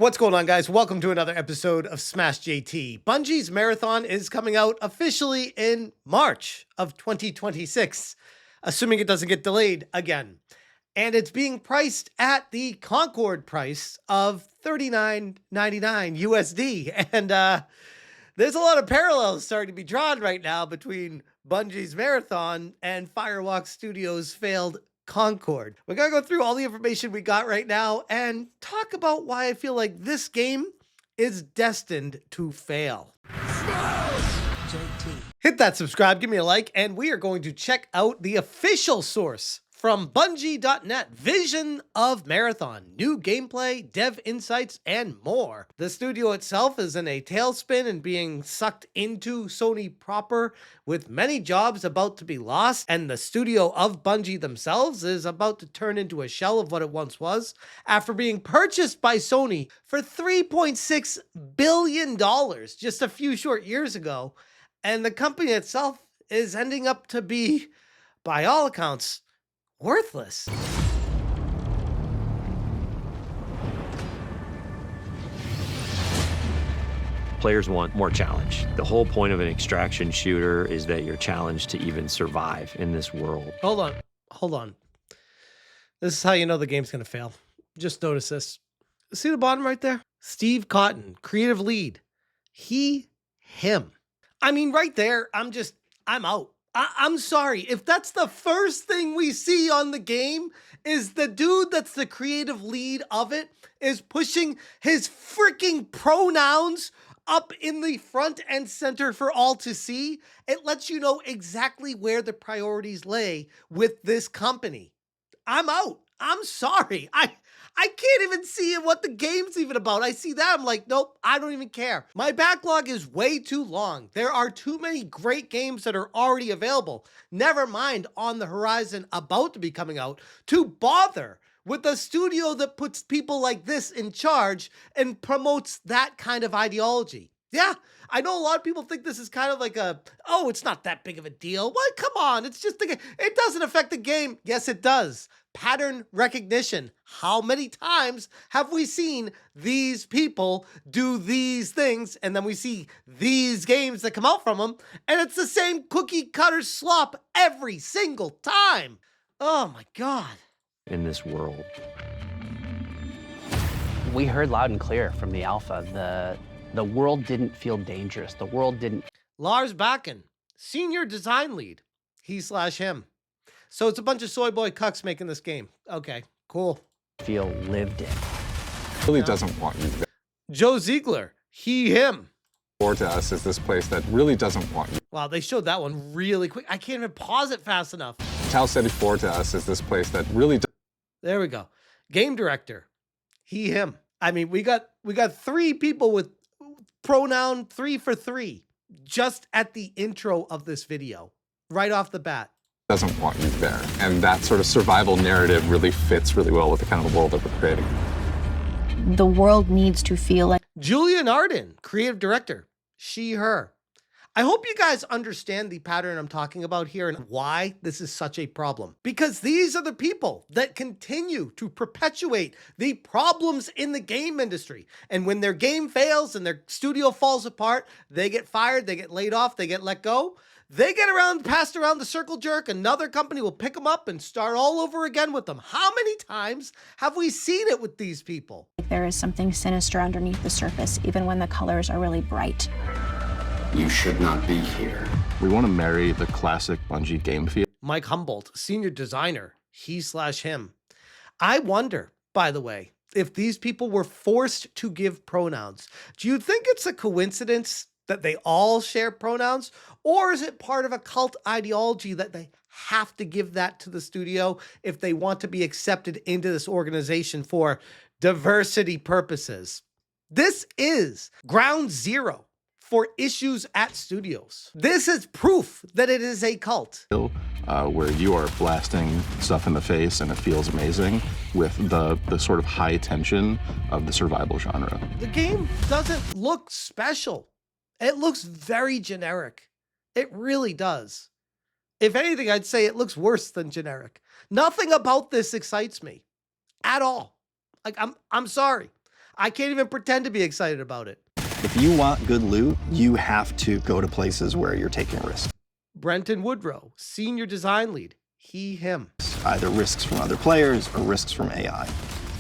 What's going on, guys? Welcome to another episode of Smash JT. Bungie's Marathon is coming out officially in March of 2026, assuming it doesn't get delayed again. And it's being priced at the Concord price of $39.99 USD. And there's a lot of parallels starting to be drawn right now between Bungie's Marathon and Firewalk Studios' failed Concord. We're going to go through all the information we got right now and talk about why I feel like this game is destined to fail. Hit that subscribe, give me a like, and we are going to check out the official source from Bungie.net, Vision of Marathon, new gameplay, dev insights, and more. The studio itself is in a tailspin and being sucked into Sony proper, with many jobs about to be lost, and the studio of Bungie themselves is about to turn into a shell of what it once was after being purchased by Sony for $3.6 billion just a few short years ago, and the company itself is ending up to be, by all accounts, worthless. Players want more challenge. The whole point of an extraction shooter is that you're challenged to even survive in this world. Hold on. This is how you know the game's gonna fail. Just notice this. See the bottom right there? Steve Cotton, creative lead. Him. I mean, right there, I'm out. I'm sorry. If that's the first thing we see on the game is the dude that's the creative lead of it is pushing his freaking pronouns up in the front and center for all to see, it lets you know exactly where the priorities lay with this company. I'm out. I'm sorry. I can't even see what the game's even about. I see that, I'm like, nope, I don't even care. My backlog is way too long. There are too many great games that are already available, never mind on the horizon about to be coming out, to bother with a studio that puts people like this in charge and promotes that kind of ideology. Yeah, I know a lot of people think this is kind of like it's not that big of a deal. What? Come on, it's just the game. It doesn't affect the game. Yes, it does. Pattern recognition. How many times have we seen these people do these things and then we see these games that come out from them and it's the same cookie cutter slop every single time? Oh my God. In this world. We heard loud and clear from the alpha. The world didn't feel dangerous. The world didn't. Lars Bakken, senior design lead. He/him. So it's a bunch of soy boy cucks making this game. Okay, cool. Feel lived in. Really doesn't want you. Joe Ziegler, him. To us is this place that really doesn't want you. Wow, they showed that one really quick. I can't even pause it fast enough. Tau 74 to us is this place that really. There we go. Game director, him. I mean, we got three people with pronoun 3 for 3 just at the intro of this video, right off the bat. Doesn't want you there. And that sort of survival narrative really fits really well with the kind of world that we're creating. The world needs to feel like. Julian Arden, creative director, her. I hope you guys understand the pattern I'm talking about here and why this is such a problem. Because these are the people that continue to perpetuate the problems in the game industry. And when their game fails and their studio falls apart, they get fired, they get laid off, they get let go. They get passed around the circle jerk, another company will pick them up and start all over again with them. How many times have we seen it with these people? There is something sinister underneath the surface, even when the colors are really bright. You should not be here. We want to marry the classic Bungie game feel. Mike Humboldt, senior designer, he/him. I wonder, by the way, if these people were forced to give pronouns. Do you think it's a coincidence that they all share pronouns? Or is it part of a cult ideology that they have to give that to the studio if they want to be accepted into this organization for diversity purposes? This is ground zero for issues at studios. This is proof that it is a cult. Where you are blasting stuff in the face and it feels amazing with the sort of high tension of the survival genre. The game doesn't look special. It looks very generic. It really does. If anything, I'd say it looks worse than generic. Nothing about this excites me at all. Like, I'm sorry. I can't even pretend to be excited about it. If you want good loot, you have to go to places where you're taking risks. Brenton Woodrow, Senior Design Lead. He, him. Either risks from other players or risks from AI.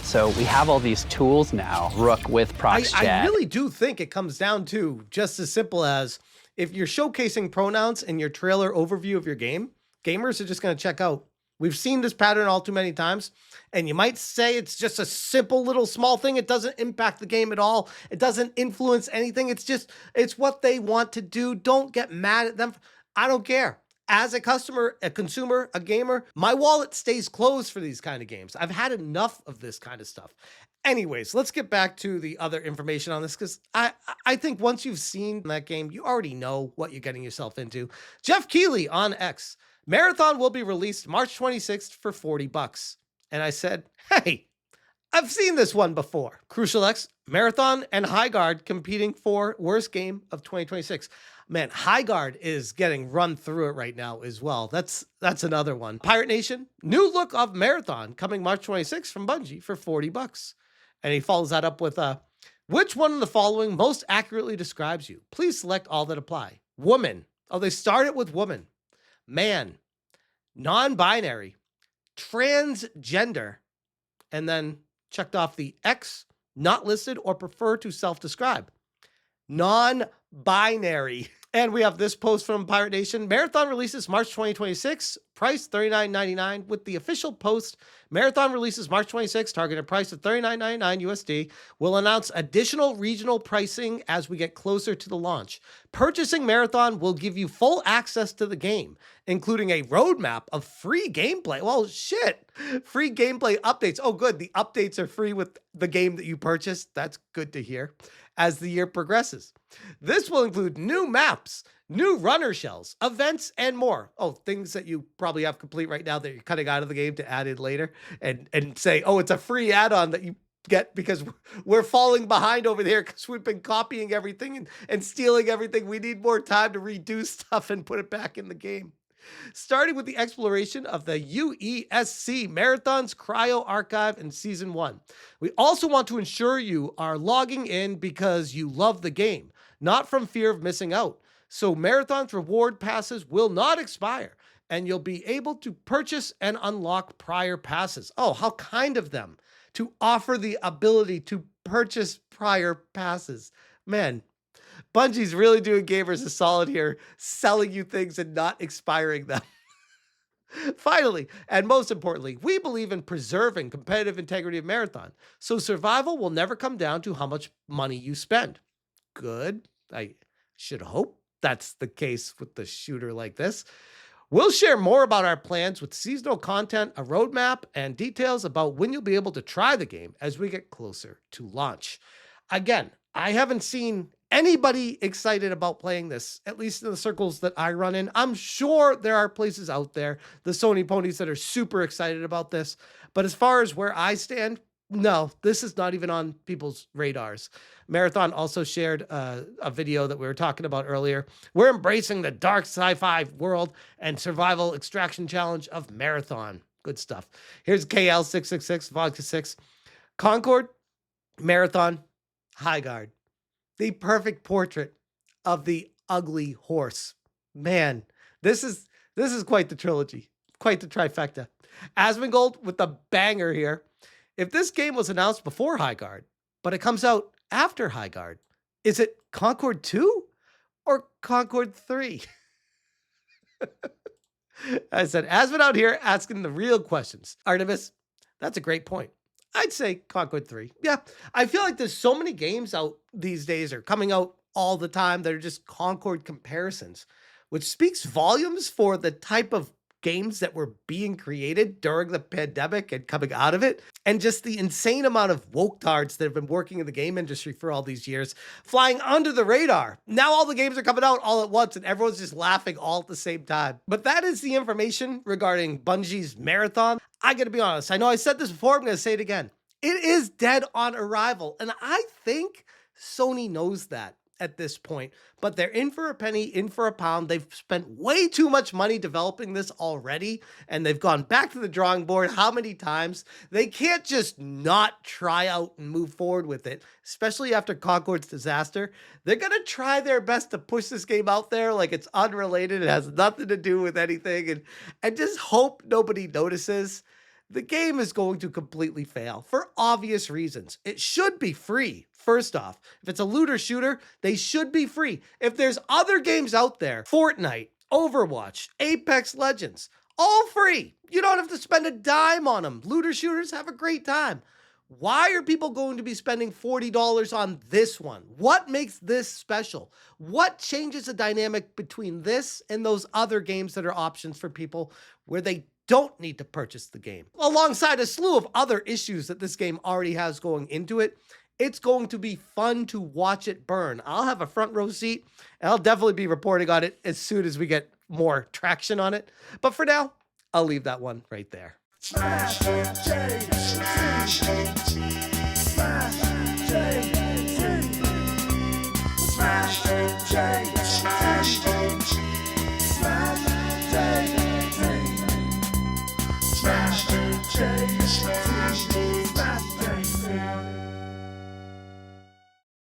So we have all these tools now, Rook with ProxJet. I really do think it comes down to just as simple as if you're showcasing pronouns in your trailer overview of your game, gamers are just going to check out. We've seen this pattern all too many times, and you might say it's just a simple little small thing. It doesn't impact the game at all. It doesn't influence anything. It's what they want to do. Don't get mad at them. I don't care. As a customer, a consumer, a gamer, my wallet stays closed for these kind of games. I've had enough of this kind of stuff. Anyways, let's get back to the other information on this, because I think once you've seen that game, you already know what you're getting yourself into. Jeff Keighley on X. Marathon will be released March 26th for $40. And I said, hey, I've seen this one before. Crucial X, Marathon and Highguard competing for worst game of 2026. Man, Highguard is getting run through it right now as well. That's another one. Pirate Nation, new look of Marathon coming March 26th from Bungie for $40. And he follows that up with which one of the following most accurately describes you? Please select all that apply. Woman. Oh, they started with woman. Man, non-binary, transgender, and then checked off the X, not listed or prefer to self-describe. Non-binary. And we have this post from Pirate Nation. Marathon releases March 2026, price $39.99. With the official post, Marathon releases March 26, targeted price of $39.99 USD. Will announce additional regional pricing as we get closer to the launch. Purchasing Marathon will give you full access to the game, including a roadmap of free gameplay. Well, shit. Free gameplay updates. Oh, good. The updates are free with the game that you purchased. That's good to hear. As the year progresses. This will include new maps, new runner shells, events, and more. Oh, things that you probably have complete right now that you're cutting out of the game to add in later and say, oh, it's a free add-on that you get because we're falling behind over there because we've been copying everything and stealing everything. We need more time to redo stuff and put it back in the game. Starting with the exploration of the UESC Marathon's Cryo Archive in Season 1. We also want to ensure you are logging in because you love the game, not from fear of missing out. So Marathon's reward passes will not expire, and you'll be able to purchase and unlock prior passes. Oh, how kind of them to offer the ability to purchase prior passes. Man, Bungie's really doing gamers a solid here, selling you things and not expiring them. Finally, and most importantly, we believe in preserving competitive integrity of Marathon, so survival will never come down to how much money you spend. Good. I should hope that's the case with the shooter like this. We'll share more about our plans with seasonal content, a roadmap, and details about when you'll be able to try the game as we get closer to launch. Again, I haven't seen anybody excited about playing this, at least in the circles that I run in. I'm sure there are places out there, the Sony ponies, that are super excited about this. But as far as where I stand, no, this is not even on people's radars. Marathon also shared a video that we were talking about earlier. We're embracing the dark sci-fi world and survival extraction challenge of Marathon. Good stuff. Here's KL666, Vodka 6. Concord, Marathon, Highguard. The perfect portrait of the ugly horse. Man, this is quite the trilogy, quite the trifecta. Asmongold with the banger here. If this game was announced before Highguard, but it comes out after Highguard, is it Concord 2 or Concord 3? I said, Asmon out here asking the real questions. Artemis, that's a great point. I'd say Concord 3. Yeah, I feel like there's so many games out these days or coming out all the time that are just Concord comparisons, which speaks volumes for the type of games that were being created during the pandemic and coming out of it, and just the insane amount of woke-tards that have been working in the game industry for all these years, flying under the radar. Now all the games are coming out all at once and everyone's just laughing all at the same time. But that is the information regarding Bungie's Marathon. I gotta be honest, I know I said this before, I'm gonna say it again. It is dead on arrival, and I think Sony knows that. at this point, but they're in for a penny, in for a pound. They've spent way too much money developing this already, and they've gone back to the drawing board how many times? They can't just not try out and move forward with it, especially after Concord's disaster. They're going to try their best to push this game out there like it's unrelated. It has nothing to do with anything, and just hope nobody notices. The game is going to completely fail for obvious reasons. It should be free. First off, if it's a looter shooter, they should be free. If there's other games out there, Fortnite, Overwatch, Apex Legends, all free. You don't have to spend a dime on them. Looter shooters have a great time. Why are people going to be spending $40 on this one? What makes this special? What changes the dynamic between this and those other games that are options for people where they don't need to purchase the game? Alongside a slew of other issues that this game already has going into it, it's going to be fun to watch it burn. I'll have a front row seat, and I'll definitely be reporting on it as soon as we get more traction on it. But for now, I'll leave that one right there. Smash, change,